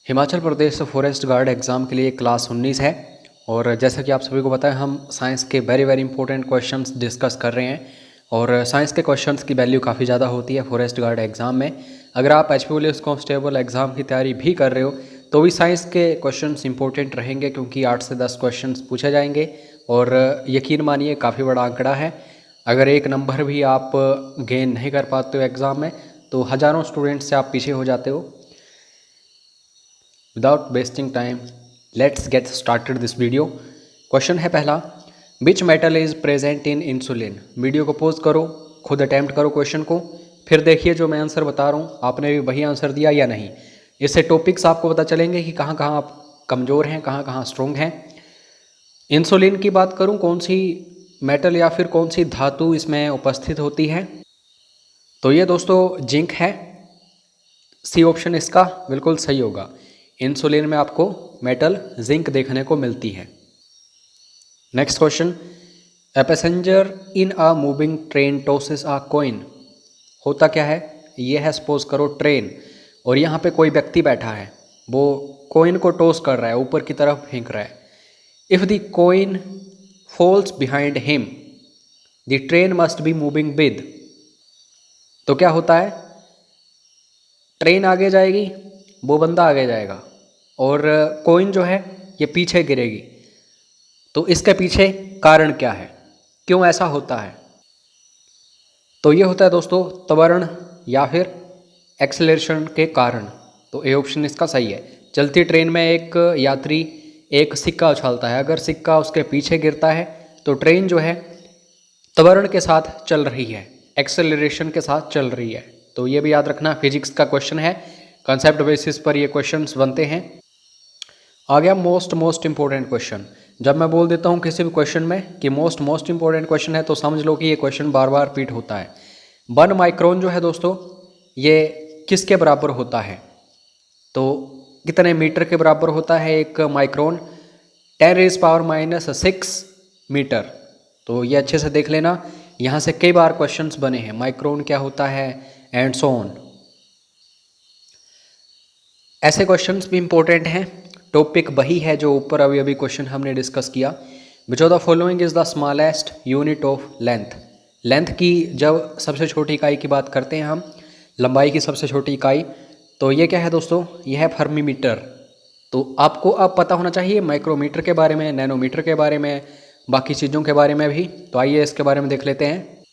Himachal Pradesh forest guard exam के लिए class 19 है और जैसा कि आप सभी को पता है हम साइंस के वेरी इंपॉर्टेंट क्वेश्चंस डिस्कस कर रहे हैं और साइंस के क्वेश्चंस की वैल्यू काफ़ी ज़्यादा होती है फॉरेस्ट गार्ड एग्ज़ाम में। अगर आप एचपी पुलिस कांस्टेबल एग्ज़ाम की तैयारी भी कर रहे हो तो भी साइंस के क्वेश्चंस इंपॉर्टेंट रहेंगे क्योंकि 8 से 10 क्वेश्चंस पूछे जाएंगे और यकीन मानिए काफ़ी बड़ा आंकड़ा है। अगर एक नंबर भी आप गेन नहीं कर पाते हो एग्ज़ाम में तो हज़ारों स्टूडेंट्स से आप पीछे हो जाते हो। Without wasting time let's get started this video. Question है पहला, which metal is present in insulin. Video को पोज करो, खुद अटैम्प्ट करो क्वेश्चन को, फिर देखिए जो मैं आंसर बता रहा हूँ आपने भी वही आंसर दिया या नहीं। इससे टॉपिक्स आपको पता चलेंगे कि कहाँ कहाँ आप कमज़ोर हैं, कहाँ कहाँ स्ट्रोंग हैं। इंसुलिन की बात करूँ, कौन सी मेटल या फिर कौन सी धातु इसमें उपस्थित होती है, तो ये दोस्तों जिंक है। सी ऑप्शन इसका बिल्कुल सही होगा। इंसुलिन में आपको मेटल जिंक देखने को मिलती है। Next question, a passenger in a moving train tosses a coin. होता क्या है, ये है सपोज करो ट्रेन और यहाँ पे कोई व्यक्ति बैठा है, वो कॉइन को टॉस कर रहा है, ऊपर की तरफ फेंक रहा है। If the coin falls behind him the train must be moving with. तो क्या होता है, ट्रेन आगे जाएगी, वो बंदा आगे जाएगा और कॉइन जो है ये पीछे गिरेगी। तो इसके पीछे कारण क्या है, क्यों ऐसा होता है, तो ये होता है दोस्तों त्वरण या फिर एक्सेलरेशन के कारण। तो ए ऑप्शन इसका सही है। चलती ट्रेन में एक यात्री एक सिक्का उछालता है, अगर सिक्का उसके पीछे गिरता है तो ट्रेन जो है त्वरण के साथ चल रही है, एक्सेलरेशन के साथ चल रही है। तो ये भी याद रखना, फिजिक्स का क्वेश्चन है, कंसेप्ट बेसिस पर ये क्वेश्चंस बनते हैं। आ गया मोस्ट इंपॉर्टेंट क्वेश्चन। जब मैं बोल देता हूँ किसी भी क्वेश्चन में कि मोस्ट इंपॉर्टेंट क्वेश्चन है तो समझ लो कि ये क्वेश्चन बार बार रिपीट होता है। 1 माइक्रोन जो है दोस्तों ये किसके बराबर होता है, तो कितने मीटर के बराबर होता है एक माइक्रोन, 10⁻⁻⁶ मीटर। तो ये अच्छे से देख लेना, यहाँ से कई बार क्वेश्चंस बने हैं, माइक्रोन क्या होता है एंड सो ऑन। ऐसे क्वेश्चंस भी इंपॉर्टेंट हैं। टॉपिक वही है जो ऊपर अभी अभी क्वेश्चन हमने डिस्कस किया। Which of the following is the smallest unit of length. Length की जब सबसे छोटी इकाई की बात करते हैं हम, लंबाई की सबसे छोटी इकाई, तो ये क्या है दोस्तों, ये है फर्मीमीटर। तो आपको अब पता होना चाहिए माइक्रोमीटर के बारे में, नैनोमीटर के बारे में, बाकी चीज़ों के बारे में भी। तो आइए इसके बारे में देख लेते हैं।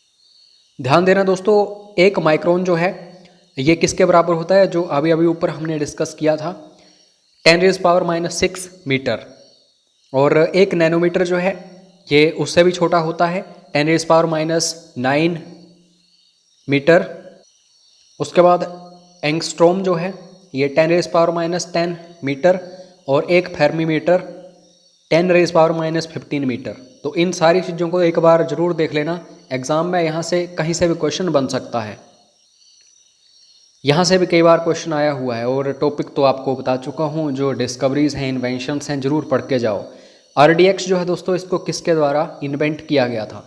ध्यान देना दोस्तों, एक माइक्रोन जो है ये किसके बराबर होता है, जो अभी अभी ऊपर हमने डिस्कस किया था, 10⁻⁶ मीटर। और एक नैनोमीटर जो है ये उससे भी छोटा होता है, 10⁻⁹ मीटर। उसके बाद एंगस्ट्रॉम जो है ये 10⁻⁻10 मीटर और एक फेर्मीमीटर 10⁻⁻15 मीटर। तो इन सारी चीज़ों को एक बार जरूर देख लेना, एग्जाम में यहाँ से कहीं से भी क्वेश्चन बन सकता है। यहाँ से भी कई बार क्वेश्चन आया हुआ है और टॉपिक तो आपको बता चुका हूँ, जो डिस्कवरीज हैं, इन्वेंशंस हैं, जरूर पढ़ के जाओ। RDX जो है दोस्तों इसको किसके द्वारा इन्वेंट किया गया था,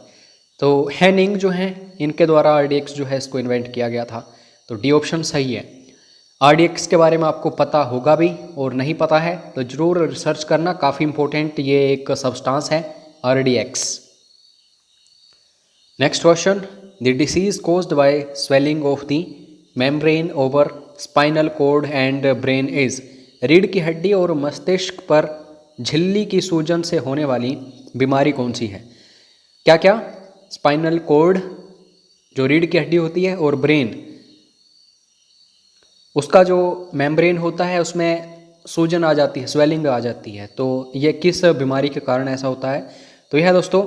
तो हैनिंग जो हैं इनके द्वारा RDX जो है इसको इन्वेंट किया गया था। तो डी ऑप्शन सही है। RDX के बारे में आपको पता होगा भी और नहीं पता है तो ज़रूर रिसर्च करना, काफ़ी इंपॉर्टेंट ये एक सब्सटेंस है RDX। Next question, the disease caused by swelling of the membrane over spinal cord and brain is. रीढ़ की हड्डी और मस्तिष्क पर झिल्ली की सूजन से होने वाली बीमारी कौन सी है। क्या क्या, स्पाइनल कॉर्ड जो रीढ़ की हड्डी होती है और ब्रेन, उसका जो मेम्ब्रेन होता है उसमें सूजन आ जाती है, स्वेलिंग आ जाती है। तो ये किस बीमारी के कारण ऐसा होता है, तो यह है दोस्तों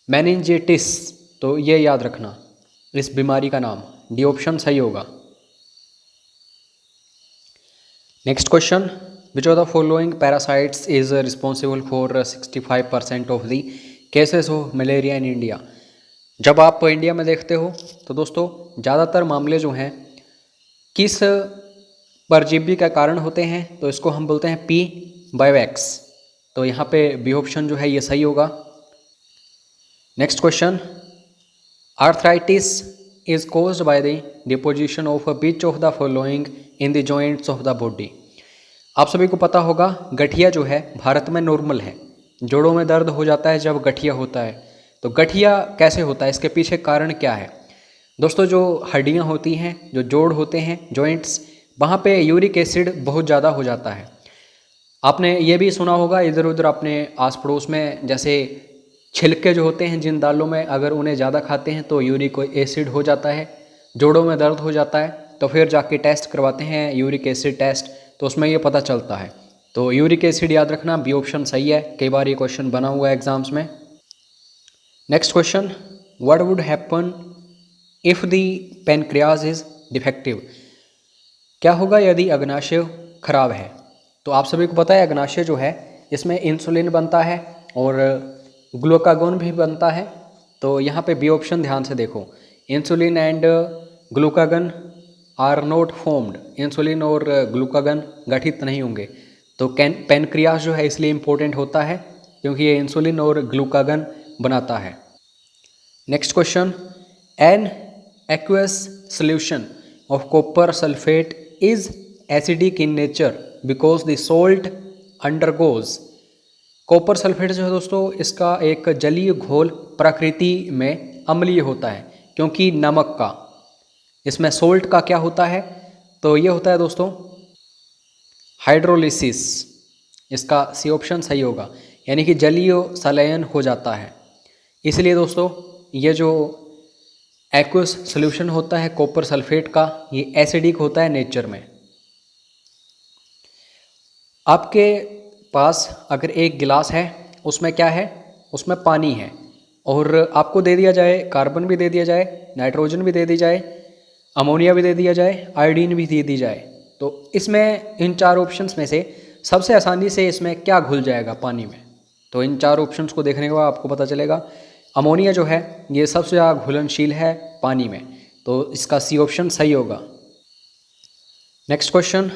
मेनिंजेटिस। तो ये याद रखना इस बीमारी का नाम, डी ऑप्शन सही होगा। Next question, which of the following parasites is responsible for 65% of the cases of malaria in India. जब आप इंडिया में देखते हो तो दोस्तों ज़्यादातर मामले जो हैं किस परजीवी का कारण होते हैं, तो इसको हम बोलते हैं पी बायोवैक्स। तो यहाँ पे बी ऑप्शन जो है ये सही होगा। Next question, arthritis is caused by the deposition of which of the following in the joints of the body। आप सभी को पता होगा गठिया जो है भारत में नॉर्मल है। जोड़ों में दर्द हो जाता है जब गठिया होता है। तो गठिया कैसे होता है, इसके पीछे कारण क्या है? दोस्तों, जो हड्डियाँ होती हैं, जो जोड़ होते हैं, जॉइंट्स, वहाँ पे यूरिक एसिड बहुत ज़्यादा हो जाता है। आपने ये भी सुना होगा इधर उधर अपने आस पड़ोस में, जैसे छिलके जो होते हैं जिन दालों में, अगर उन्हें ज़्यादा खाते हैं तो यूरिक एसिड हो जाता है, जोड़ों में दर्द हो जाता है। तो फिर जाके टेस्ट करवाते हैं यूरिक एसिड टेस्ट, तो उसमें ये पता चलता है। तो यूरिक एसिड याद रखना, बी ऑप्शन सही है। कई बार ये क्वेश्चन बना हुआ है एग्जाम्स में। Next question, what would happen if the pancreas is defective? क्या होगा यदि अग्नाशय खराब है? तो आप सभी को पता है अग्नाशय जो है इसमें इंसुलिन बनता है और ग्लूकागोन भी बनता है। तो यहाँ पे बी ऑप्शन ध्यान से देखो, insulin and glucagon are not formed. Insulin और ग्लूकागन गठित नहीं होंगे। तो पेनक्रियास जो है इसलिए इम्पोर्टेंट होता है क्योंकि ये इंसुलिन और ग्लूकागन बनाता है। Next question, an aqueous solution of copper sulfate is acidic in nature because the salt undergoes। Copper sulphate जो है दोस्तों, इसका एक जलीय घोल प्रकृति में अम्लीय होता है क्योंकि नमक का, इसमें सोल्ट का क्या होता है? तो ये होता है दोस्तों हाइड्रोलिसिस। इसका सी ऑप्शन सही होगा, यानी कि जलीय संलयन हो जाता है। इसलिए दोस्तों ये जो एक्वस सॉल्यूशन होता है कॉपर सल्फेट का, ये एसिडिक होता है नेचर में। आपके पास अगर एक गिलास है, उसमें क्या है? उसमें पानी है, और आपको दे दिया जाए कार्बन भी दे दिया जाए, नाइट्रोजन भी दे दी जाए, अमोनिया भी दे दिया जाए, आयोडीन भी दे दी जाए। तो इसमें इन चार ऑप्शंस में से सबसे आसानी से इसमें क्या घुल जाएगा पानी में? तो इन चार ऑप्शंस को देखने के बाद आपको पता चलेगा अमोनिया जो है ये सबसे ज़्यादा घुलनशील है पानी में। तो इसका सी ऑप्शन सही होगा। Next question,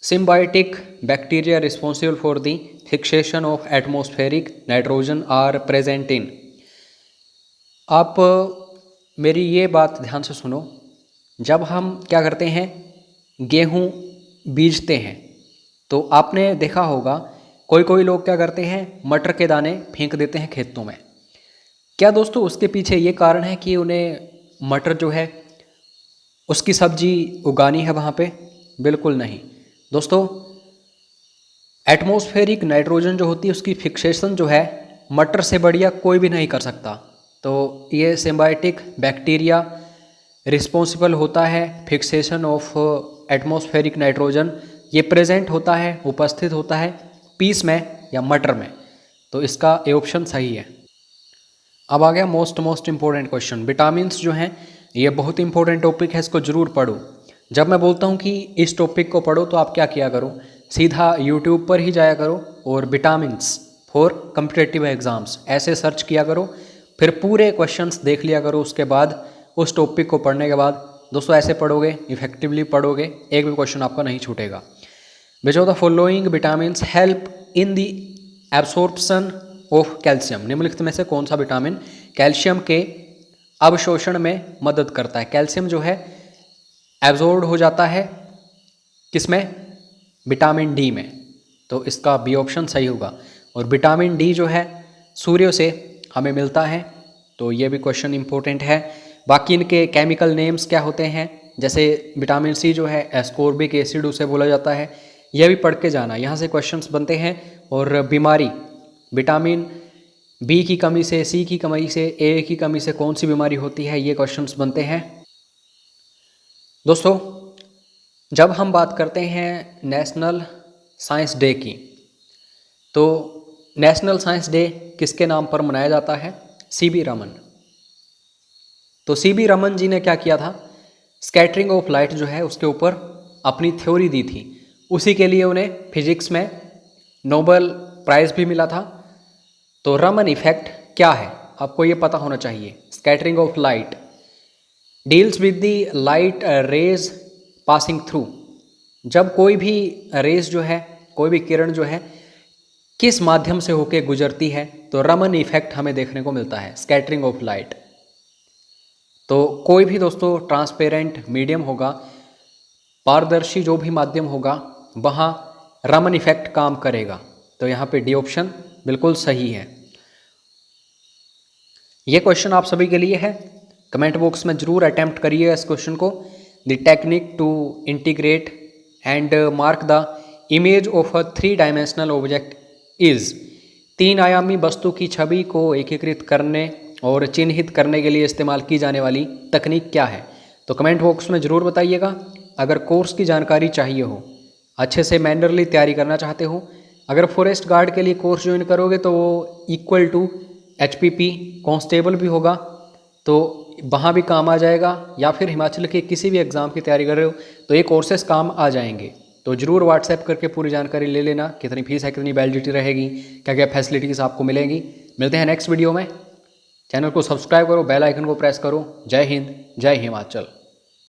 symbiotic bacteria responsible for the fixation of atmospheric nitrogen are present in. आप मेरी ये बात ध्यान से सुनो। जब हम क्या करते हैं, गेहूँ बीजते हैं, तो आपने देखा होगा कोई कोई लोग क्या करते हैं, मटर के दाने फेंक देते हैं खेतों में। क्या दोस्तों उसके पीछे ये कारण है कि उन्हें मटर जो है उसकी सब्जी उगानी है वहाँ पे? बिल्कुल नहीं दोस्तों। एटमॉस्फेरिक नाइट्रोजन जो होती है उसकी फिक्सेशन जो है मटर से बढ़िया कोई भी नहीं कर सकता। तो ये सिम्बायोटिक बैक्टीरिया रिस्पॉन्सिबल होता है फिक्सेशन ऑफ एटमॉस्फेरिक नाइट्रोजन। ये प्रेजेंट होता है, उपस्थित होता है पीस में या मटर में। तो इसका ए ऑप्शन सही है। अब आ गया मोस्ट इम्पोर्टेंट क्वेश्चन। विटामिन्स जो हैं ये बहुत इंपॉर्टेंट टॉपिक है, इसको ज़रूर पढ़ो। जब मैं बोलता हूँ कि इस टॉपिक को पढ़ो तो आप क्या किया करो, सीधा यूट्यूब पर ही जाया करो और विटामिन्स फॉर कम्पिटिटिव एग्ज़ाम्स ऐसे सर्च किया करो, फिर पूरे क्वेश्चंस देख लिया करो। उसके बाद उस टॉपिक को पढ़ने के बाद दोस्तों ऐसे पढ़ोगे, इफेक्टिवली पढ़ोगे, एक भी क्वेश्चन आपका नहीं छूटेगा। Which of the following vitamins help in the absorption of calcium? निम्नलिखित में से कौन सा विटामिन कैल्शियम के अवशोषण में मदद करता है? कैल्शियम जो है एब्जॉर्ब हो जाता है किसमें? विटामिन डी में। तो इसका बी ऑप्शन सही होगा। और विटामिन डी जो है सूर्य से हमें मिलता है। तो ये भी क्वेश्चन इंपॉर्टेंट है। बाकी इनके केमिकल नेम्स क्या होते हैं, जैसे विटामिन सी जो है एस्कॉर्बिक एसिड उसे बोला जाता है, यह भी पढ़ के जाना, यहाँ से क्वेश्चंस बनते हैं। और बीमारी, विटामिन बी की कमी से, सी की कमी से, ए की कमी से कौन सी बीमारी होती है, ये क्वेश्चंस बनते हैं। दोस्तों जब हम बात करते हैं नेशनल साइंस डे की, तो नेशनल साइंस डे किसके नाम पर मनाया जाता है? सी.वी. रमन। तो सी.वी. रमन जी ने क्या किया था, स्कैटरिंग ऑफ लाइट जो है उसके ऊपर अपनी थ्योरी दी थी। उसी के लिए उन्हें फिजिक्स में नोबेल प्राइज़ भी मिला था। तो रमन इफेक्ट क्या है आपको ये पता होना चाहिए। Scattering of light deals with the light rays passing through. जब कोई भी रेज जो है, कोई भी किरण जो है किस माध्यम से होकर गुजरती है, तो रमन इफेक्ट हमें देखने को मिलता है, स्कैटरिंग ऑफ लाइट। तो कोई भी दोस्तों ट्रांसपेरेंट मीडियम होगा, पारदर्शी जो भी माध्यम होगा, वहाँ रमन इफेक्ट काम करेगा। तो यहाँ पे डी ऑप्शन बिल्कुल सही है। ये क्वेश्चन आप सभी के लिए है, कमेंट बॉक्स में जरूर अटेम्प्ट करिए इस क्वेश्चन को। The technique to integrate and mark the image of a 3 dimensional object is. 3 आयामी वस्तु की छवि को एकीकृत करने और चिन्हित करने के लिए इस्तेमाल की जाने वाली तकनीक क्या है? तो कमेंट बॉक्स में ज़रूर बताइएगा। अगर कोर्स की जानकारी चाहिए हो, अच्छे से मैनरली तैयारी करना चाहते हो, अगर फॉरेस्ट गार्ड के लिए कोर्स ज्वाइन करोगे तो वो इक्वल टू HPP कांस्टेबल भी होगा, तो वहाँ भी काम आ जाएगा, या फिर हिमाचल के किसी भी एग्ज़ाम की तैयारी कर रहे हो तो ये कोर्सेस काम आ जाएंगे। तो ज़रूर व्हाट्सएप करके पूरी जानकारी ले लेना, कितनी फीस है, कितनी वैलिडिटी रहेगी, क्या क्या फैसिलिटीज़ आपको मिलेंगी। मिलते हैं नेक्स्ट वीडियो में। चैनल को सब्सक्राइब करो, बेल आइकन को प्रेस करो। जय हिंद, जय हिमाचल।